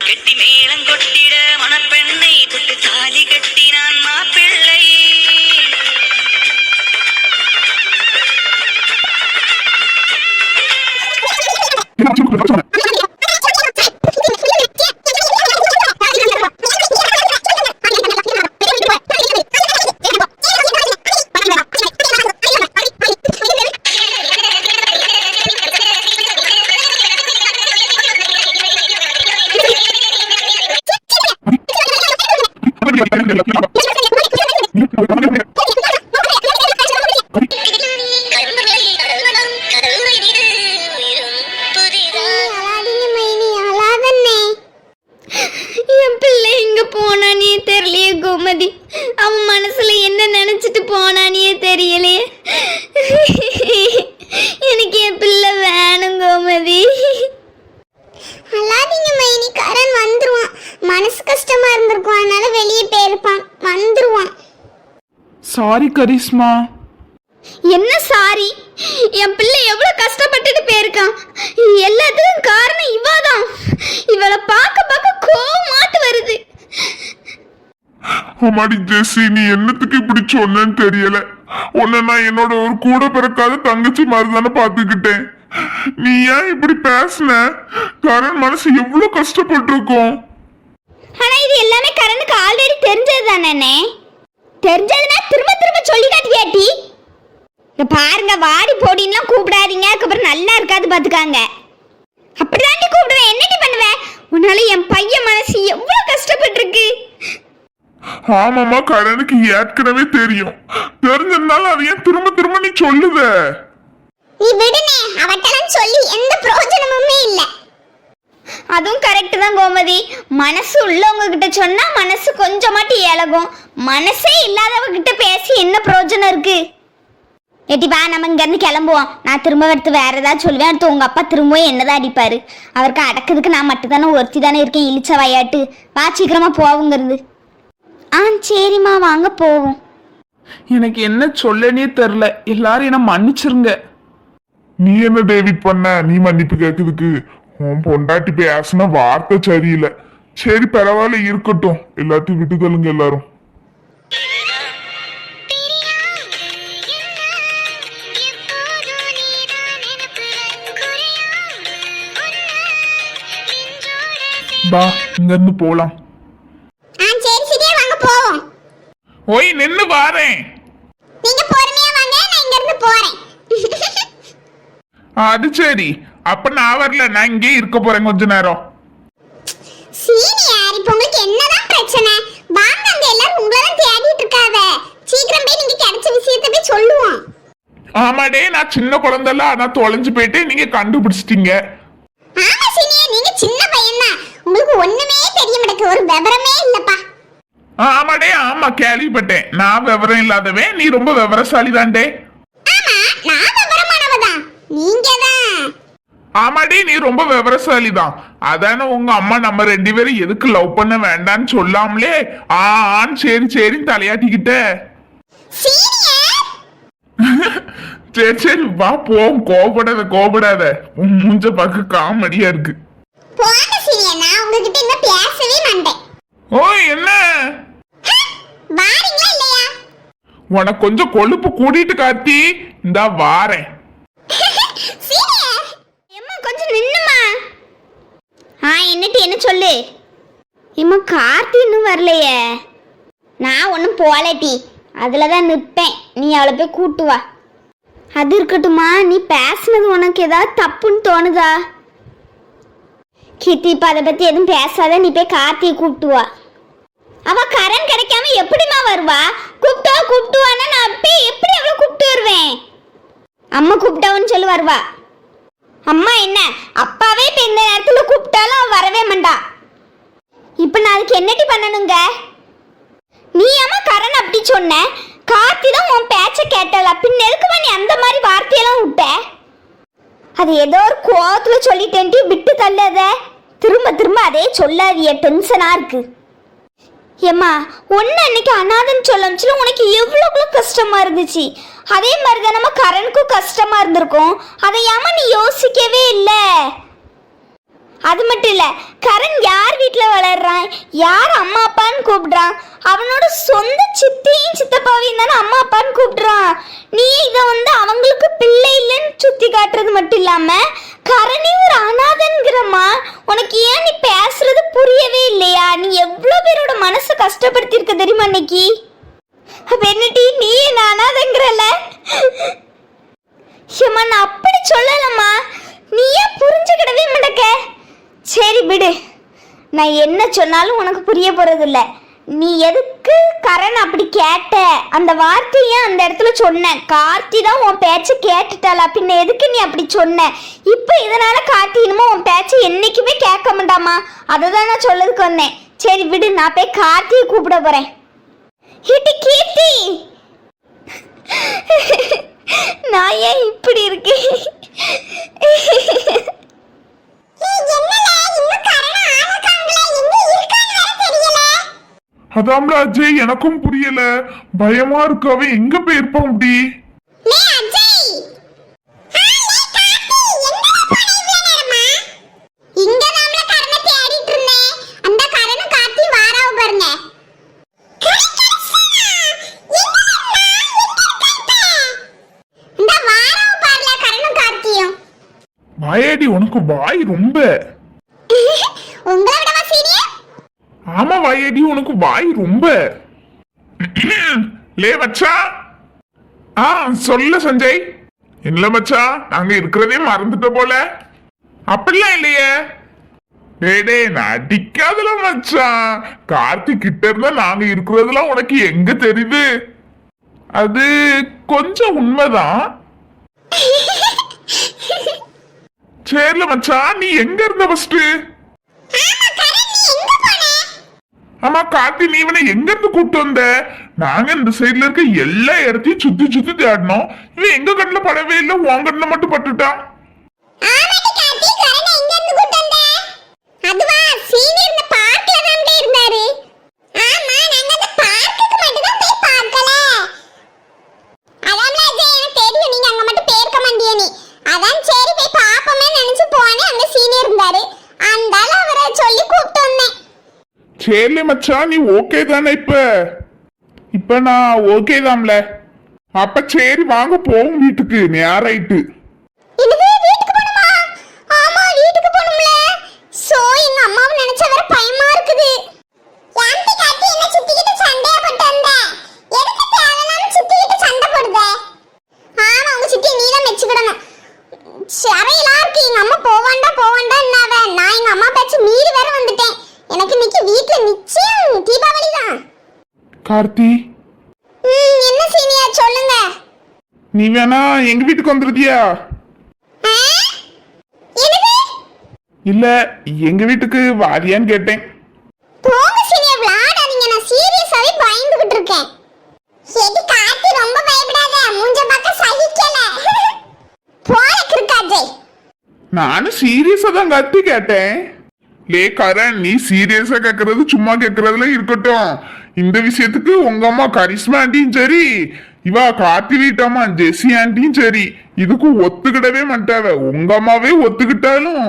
கெட்டி மேளம் கொட்டிட மணப்பெண்ணை தொட்டு தாலி கட்டினான் மாப்பிள்ளை. அவன் மனசுல என்ன நினைச்சிட்டு போனானே தெரியலையே. எனக்கு என் பிள்ளை வேணும் கோமதி. அல்லாதீங்க மைனி, கரண் வந்துருவான். மனசு கஷ்டமா இருந்திருக்கும், அதனால வெளியே போயிருப்பான். வந்துருவான். சாரி கரிஷ்மா. என்ன சாரி? என் பிள்ளை எவ்வளவு கஷ்டப்பட்டுட்டு போயிருக்கான். எல்லாத்துக்கும் காரணம் இவாதான். இவளை பார்க்க பார்க்க கோவமாட்டு வருது. அம்மாடி ஜெஸ்ஸி, நீ என்னத்துக்கு இப்படி சொன்னேன்னு தெரியல. உன்னை நான் என்னோட ஒரு கூட பிறக்காத தங்கச்சி மாதிரி தானே பார்த்துக்கிட்டேன். நீ ஏன் இப்படி பேசுன? கரண் மனசு எவ்வளவு கஷ்டப்பட்டிருக்கும். ஆனா இது எல்லாமே கரனுக்கு ஆல்ரெடி தெரிஞ்சது தானே. தெரிஞ்சதுன்னா திரும்ப திரும்ப சொல்லி காட்டியாட்டி. பாருங்க, வாடி போடின்லாம் கூப்பிடாதீங்க, அதுக்கப்புறம் நல்லா இருக்காது பாத்துக்காங்க. அப்படிதாண்டி கூப்பிடுவேன். என்னடி பண்ணுவேன்? உன்னால என் பையன் மனசு எவ்வளவு கஷ்டப்பட்டு இருக்கு. ஆமாமா, கரனுக்கு ஏற்கனவே தெரியும். தெரிஞ்சிருந்தாலும் அது ஏன் திரும்ப திரும்ப நீ சொல்லுத? நீ விடுனே, அவட்டலாம் சொல்லி எந்த பிரயோஜனமுமே இல்ல. அதுவும் கரெக்ட் தான் கோமதி. மனசு உள்ளவங்க கிட்ட சொன்னா மனசு கொஞ்சமாட்டி இழகும். மனசே இல்லாதவங்க கிட்ட பேசி என்ன பிரயோஜனம் இருக்கு? எட்டிப்பா, நம்ம இங்க இருந்து கிளம்புவோம். நான் திரும்ப எடுத்து வேற ஏதாவது சொல்லுவேன். அடுத்து உங்க அப்பா திரும்பவும் என்னதான் அடிப்பாரு. அவருக்கு அடக்கிறதுக்கு நான் மட்டும் தானே ஒருத்தி தானே இருக்கேன், இழிச்ச வயாட்டு. வா, சீக்கிரமா போவுங்கிறது. சரிம்மா, வாங்க போவோம். எனக்கு என்ன சொல்லனே தெரில. எல்லாரும் என்ன மன்னிச்சிருங்க. நீ என்ன டேவிட் பண்ண? நீ மன்னிப்பு கேட்குதுக்கு உன் பொண்டாட்டி பேசின வார்த்தை சரியில்லை. சரி, பரவாயில்ல, இருக்கட்டும். எல்லாத்தையும் விட்டு தள்ளுங்க எல்லாரும். பா, இங்க இருந்து போலாம். சரி சரியா, வாங்க போவோம். ஓய், நின்னு வாரேன். நீங்க பொறுமையா வாங்க, நான் இங்க இருந்து போறேன். அது சரி. அப்ப நான் வரல, நான் இங்கே இருக்க போறேன் கொஞ்ச நேரம். சீனியர், இப்போ உங்களுக்கு என்னதான் பிரச்சனை? வாங்க, அங்க எல்லாரும் உங்களை தான் தேடிட்டு இருக்காங்க. சீக்கிரம் போய் நீங்க கிடைச்ச விஷயத்தை போய் சொல்லுவோம். ஆமாடே, நான் சின்ன குழந்தைல நான் தொலைஞ்சு போயிட்டு நீங்க கண்டுபிடிச்சிட்டீங்க. ஆமா சீனியர், நீங்க சின்ன பையன் தான். உங்களுக்கு ஒண்ணுமே தெரிய மாட்டேங்குது, ஒரு விவரமே இல்லப்பா. ஆமாடே, ஆமா, கேள்விப்பட்டேன். நான் விவரம் இல்லாதவன், நீ ரொம்ப விவரசாலி தான்டே. ஆமா, நான் விவரமானவதான். நீங்க தான். ஆமாடே, நீ ரொம்ப விவரசாலி தான். அதானே உங்க அம்மா நம்ம ரெண்டு பேரும் எதுக்கு லவ் பண்ண வேண்டான்னு சொல்லாமலே சரி சரின்னு தலையாட்டிக்கிட்ட. சரி சரி, வா போவோம். கோபப்படாத. உன் மூஞ்ச பார்க்க காமெடியா இருக்கு. போங்க சீனியர், நான் உங்ககிட்ட இன்னும் பேசவே மாட்டேன். ஓ, என்ன வாரீங்களா இல்லையா? உனக்கு கொஞ்சம் கொழுப்பு கூட்டிட்டு காத்தி. இந்தா வாரேன். சீனியர், எம்மா கொஞ்சம் நின்னுமா. என்னட்டு என்ன சொல்லு. எம்மா, கார்த்தி இன்னும் வரலையே. நான் ஒன்றும் போகலட்டி, அதில் தான் நிற்பேன். நீ அவளை போய் கூட்டு வா. அது இருக்கட்டுமா, நீ பேசுனது உனக்கு ஏதாவது தப்புன்னு தோணுதா? கீர்த்தி, இப்போ அதை பற்றி எதுவும் பேசாத. நீ போய் கார்த்தியை கூப்பிட்டு வா. அவ கரண் கிடைக்காம எப்படிமா வருவா? கூப்பிட்டுவான்னா நான் அப்பயே எப்படி அவளை கூப்பிட்டு வருவேன்? அம்மா கூப்பிட்டாவன்னு சொல்லி வருவா. அம்மா என்ன, அப்பாவே இப்போ இந்த நேரத்தில் கூப்பிட்டாலும் அவன் வரவே மாட்டா. இப்போ நான் அதுக்கு என்னடி பண்ணணுங்க? நீ அம்மா கரண் அப்படி சொன்ன, கார்த்தி தான் உன் பேச்சை கேட்டல. பின்ன எதுக்குமா நீ அந்த மாதிரி வார்த்தையெல்லாம் விட்ட? அது ஏதோ ஒரு கோவத்தில் சொல்லிட்டேன்ட்டி, விட்டு தள்ளாத. திரும்ப திரும்ப அதே சொல்லாதிய, டென்ஷனாக இருக்கு. ஏம்மா, ஒன்று அன்னைக்கு அனாதன்னு சொல்லச்சுல உனக்கு எவ்வளோ கஷ்டமாக இருந்துச்சு. அதே மாதிரி தான் நம்ம கரனுக்கும் கஷ்டமாக இருந்திருக்கும். அதை ஏமா நீ யோசிக்கவே இல்லை? அது மட்டும் இல்லை, கரண் யார் வீட்டில் கூப்பிடுறான், யார் அம்மா அப்பான்னு கூப்பிடுறான்? அவனோட சொந்த சித்தியும் சித்தப்பாவையும் தானே அம்மா அப்பான்னு கூப்பிடுறான். நீ இதை வந்து அவங்களுக்கு பிள்ளை இல்லைன்னு சுத்தி காட்டுறது மட்டும் இல்லாம கரணி ஒரு அனாதன்கிறம்மா. உனக்கு ஏன் நீ பேசுறது புரியவே இல்லையா? நீ எவ்வளவு பேரோட மனசை கஷ்டப்படுத்திருக்க தெரியுமா இன்னைக்கு? அப்ப என்னடி நீ என்ன அனாதங்கிறல? ஏம்மா நான் அப்படி சொல்லலம்மா, நீ ஏன் புரிஞ்சுக்கிடவே மாட்டக்க? சரி விடு, நான் என்ன சொன்னாலும் உனக்கு புரிய போறதில்ல. நீ எதுக்கு கரண் அப்படி கேட்ட? அந்த வார்த்தையை அந்த இடத்துல சொன்ன. கார்த்தி தான் உன் பேச்சை கேட்டுட்டாளா? பின்ன எதுக்கு நீ அப்படி சொன்ன? இப்போ இதனால கார்த்தி இனிமே உன் பேச்சை என்னைக்குமே கேட்க மாட்டாமா. அதை தான் நான் சொல்லதுக்கு வந்தேன். சரி விடு, நான் போய் கார்த்தியை கூப்பிட போறேன். ஹிட்டி கீர்த்தி, நான் ஏன் இப்படி இருக்கேன்? அதாம்ல அஜய், எனக்கும் புரியல, பயமா இருக்கு. அவன் எங்க போயிருப்பான் அப்படி? வாயாடி, உனக்கு வாய் ரொம்ப. ஆமா வாயாடி, உனக்கு வாய் ரொம்ப. லே மச்சா. சொல்ல சஞ்சய். இல்ல மச்சா, நாங்க இருக்கிறதே மறந்துட்ட போல. அப்படிலாம் இல்லையே. டேய் நான் அடிக்காதல மச்சான். கார்த்திக் கிட்ட இருந்தா நாங்க இருக்கிறதுலாம் உனக்கு எங்க தெரியுது? அது கொஞ்சம் உண்மைதான். சரில மச்சான், நீ எங்க இருந்த ஃபர்ஸ்ட்? ஆமா கார்த்தி, நீ இவனை எங்க இருந்து கூப்பிட்டு வந்த? நாங்க இந்த சைட்ல இருக்க எல்லா இடத்தையும் சுத்தி சுத்தி தேடணும். இவன் எங்க கண்ணுல படவே இல்லை, உன் கண்ணுல மட்டும் பட்டுட்டான். சரி மச்சான், நீ ஓகே தானே? இப்ப நான் ஓகே தான்ல. அப்ப சரி வாங்க போவோம் வீட்டுக்கு. நேராயிட்டு கார்த்தி. என்ன சீனியர் சொல்லுங்க. நீ வேணா எங்க வீட்டுக்கு வந்துருதியா? இல்ல எங்க வீட்டுக்கு வாரியான்னு கேட்டேன். போங்க சீனியர், விளையாடாதீங்க. நான் சீரியஸாவே பயந்துகிட்டு இருக்கேன். சரி கார்த்தி, ரொம்ப பயப்படாத. மூஞ்ச பார்க்க சகிக்கல. போல கிறுக்காஜே. நானும் சீரியஸா தான் கத்தி கேட்டேன். லே கரண், நீ சீரியஸா கேக்குறது சும்மா கேக்குறதுல இருக்கட்டும். இந்த விஷயத்துக்கு உங்க அம்மா கரிஷ்மா ஆண்டியும் சரி, இவா கார்த்தி வீட்டம்மா ஜெசி ஆண்டியும் சரி, இதுக்கு ஒத்துக்கிடவே மாட்டாவ. உங்க அம்மாவே ஒத்துக்கிட்டாலும்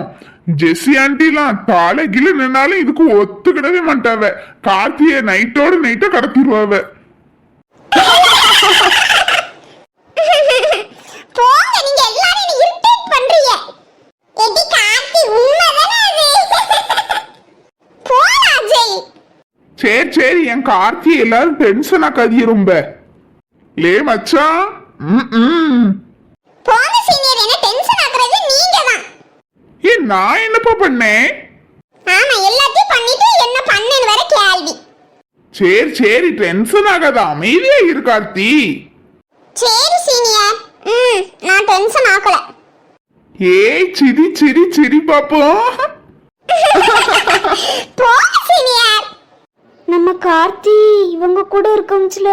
ஜெசி ஆண்டிலாம் தலைகில நின்னாலும் இதுக்கு ஒத்துக்கிடவே மாட்டாவ. கார்த்திய நைட்டோட நைட்ட கடத்திடுவாவ. போங்க, நீங்க எல்லாரும் என்ன இரிட்டேட் பண்றீங்க. எடி கார்த்தி, உண்மைதானே அது? போடா அஜய். சரி என் கார்த்தி எல்லாரும் டென்ஷன் ஆக்காதீங்க ரொம்ப. லே மச்சான். போங்க சீனியர், என்ன டென்ஷன் ஆக்குறது நீங்க தான். நான் என்னப்பா பண்ணேன்? ஆமா, எல்லாத்தையும் பண்ணிட்டு என்ன பண்ணேன்னு வேற கேள்வி. சரி டென்ஷன் ஆகாத, அமைதியா இரு கார்த்தி. சரி சீனியர், நான் டென்ஷன் ஆக்கல. ஏய் சிரி பாப்போம். போங்க சீனியர். நம்ம கார்த்தி இவங்க கூட இருக்கம்ச்சுல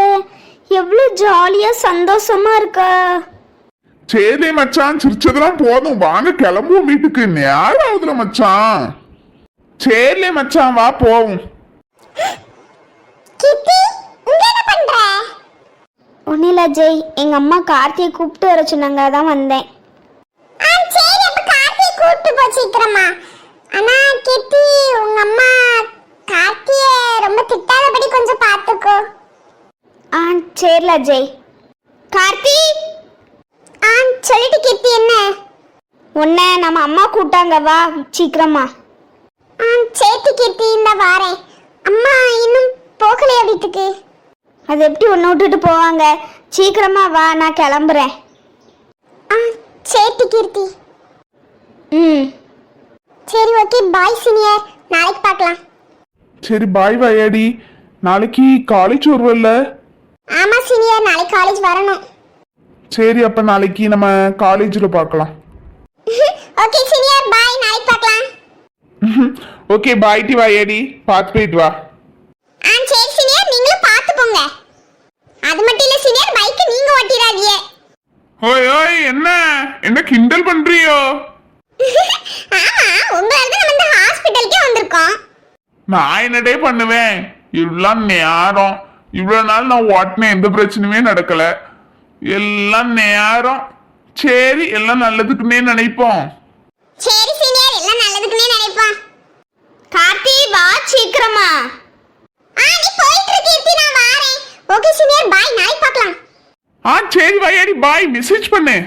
எவ்வளவு ஜாலியா சந்தோஷமா இருக்கா. சரி மச்சான், சிரிச்சதெல்லாம் போதும், வாங்க கிளம்புவோம் வீட்டுக்கு. நேரம் ஆகுதுல மச்சான். சரி மச்சான், வா போவோம். கிட்டி, இங்க என்ன பண்ற? ஒன்னும் இல்ல ஜெய், எங்க அம்மா கார்த்தியை கூப்பிட்டு வர சொன்னாங்க, அதான் வந்தேன். சரி, அப்ப கார்த்தியை கூப்பிட்டு போ சீக்கிரமா. ஆனா கிட்டி, உங்க அம்மா சரில அஜய். கார்த்தி ஆ சொல்லிட்டு கீர்த்தி என்ன? உன்னை நம்ம அம்மா கூட்டாங்க, வா சீக்கிரமா. ஆ சரி கீர்த்தி இந்த வாரேன். அம்மா இன்னும் போகலையா வீட்டுக்கு? அது எப்படி ஒன்று விட்டுட்டு போவாங்க? சீக்கிரமா வா, நான் கிளம்புறேன். ஆ சரி கீர்த்தி. ம் சரி ஓகே பாய் சீனியர், நாளைக்கு பார்க்கலாம். சரி பாய் வாயாடி, நாளைக்கு காலேஜ் வருவல்ல? ஆமா சீனியர், நாளைக்கு காலேஜ் வரணும். சரி அப்ப நாளைக்கு நம்ம காலேஜில் பார்க்கலாம். ஓகே சீனியர் பாய், நாளைக்கு பார்க்கலாம். ஓகே பாய் டி வாயாடி, பார்த்து போயிட்டு வா. ஆ சரி சீனியர், நீங்களும் பார்த்து போங்க. அது மட்டும் இல்ல சீனியர், பைக்கை நீங்க ஓட்டிடாதீங்க. ஓய் ஓய், என்ன என்ன கிண்டல் பண்றியோ? ஆமா, உங்களால தான் நம்ம இந்த ஹாஸ்பிடலுக்கே வந்திருக்கோம். நான் என்னடே பண்ணுவேன்? இவ்வளோ நேரம் இவ்வளோ நாள் நான் ஓட்டின எந்த பிரச்சனையுமே நடக்கல. எல்லாம் நேரம். சரி எல்லாம் நல்லதுக்குன்னே நினைப்போம். சரி சீனியர், எல்லாம் நல்லதுக்குன்னே நினைப்போம். கார்த்தி வா சீக்கிரமா. நீ போயிட்டு இரு கீர்த்தி, நான் வாரேன். ஓகே சீனியர் பாய், நாளைக்கு பார்க்கலாம். சரி வாயாடி பாய், மெசேஜ் பண்ணு.